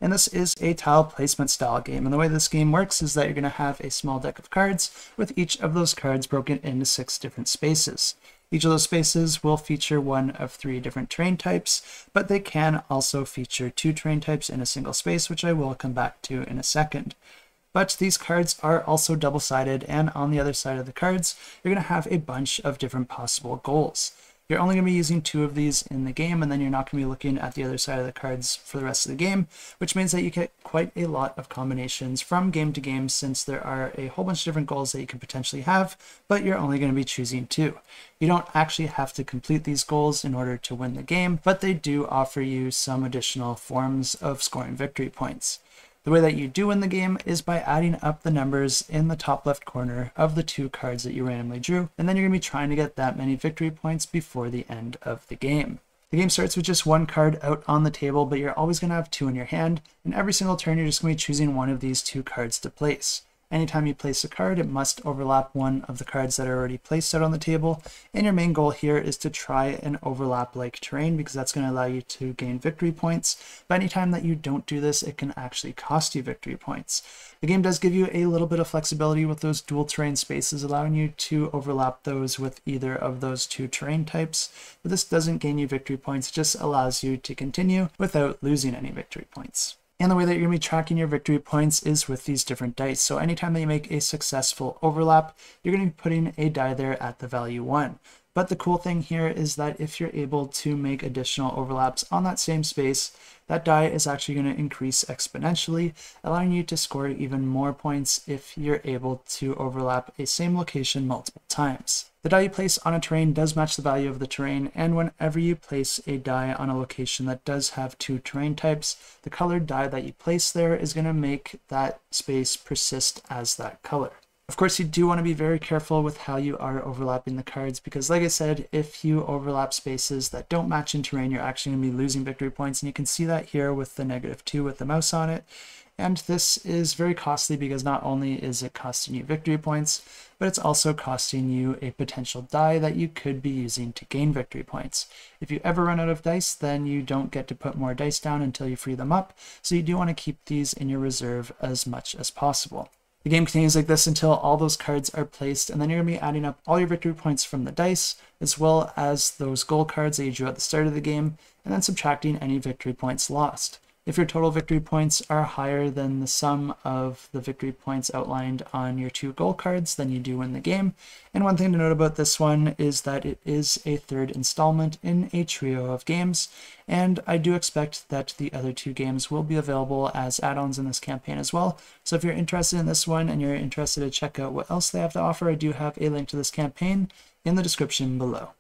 And this is a tile placement style game. And the way this game works is that you're going to have a small deck of cards with each of those cards broken into 6 different spaces. Each of those spaces will feature one of 3 different terrain types, but they can also feature 2 terrain types in a single space, which I will come back to in a second. But these cards are also double-sided, and on the other side of the cards, you're going to have a bunch of different possible goals. You're only going to be using 2 of these in the game, and then you're not going to be looking at the other side of the cards for the rest of the game, which means that you get quite a lot of combinations from game to game, since there are a whole bunch of different goals that you could potentially have, but you're only going to be choosing 2. You don't actually have to complete these goals in order to win the game, but they do offer you some additional forms of scoring victory points. The way that you do win the game is by adding up the numbers in the top left corner of the 2 cards that you randomly drew, and then you're going to be trying to get that many victory points before the end of the game. The game starts with just 1 card out on the table, but you're always going to have 2 in your hand, and every single turn you're just going to be choosing one of these 2 cards to place. Anytime you place a card, it must overlap one of the cards that are already placed out on the table, and your main goal here is to try and overlap like terrain, because that's going to allow you to gain victory points. But anytime that you don't do this, it can actually cost you victory points. The game does give you a little bit of flexibility with those dual terrain spaces, allowing you to overlap those with either of those 2 terrain types, but this doesn't gain you victory points, it just allows you to continue without losing any victory points. And the way that you're going to be tracking your victory points is with these different dice. So anytime that you make a successful overlap, you're going to be putting a die there at the value 1. But the cool thing here is that if you're able to make additional overlaps on that same space, that die is actually going to increase exponentially, allowing you to score even more points if you're able to overlap a same location multiple times. The die you place on a terrain does match the value of the terrain, and whenever you place a die on a location that does have 2 terrain types, the colored die that you place there is going to make that space persist as that color. Of course, you do want to be very careful with how you are overlapping the cards, because like I said, if you overlap spaces that don't match in terrain, you're actually going to be losing victory points, and you can see that here with the -2 with the mouse on it. And this is very costly because not only is it costing you victory points, but it's also costing you a potential die that you could be using to gain victory points. If you ever run out of dice, then you don't get to put more dice down until you free them up, so you do want to keep these in your reserve as much as possible. The game continues like this until all those cards are placed, and then you're going to be adding up all your victory points from the dice, as well as those goal cards that you drew at the start of the game, and then subtracting any victory points lost. If your total victory points are higher than the sum of the victory points outlined on your 2 goal cards, then you do win the game. And one thing to note about this one is that it is a 3rd installment in a trio of games, and I do expect that the other 2 games will be available as add-ons in this campaign as well. So if you're interested in this one and you're interested to check out what else they have to offer, I do have a link to this campaign in the description below.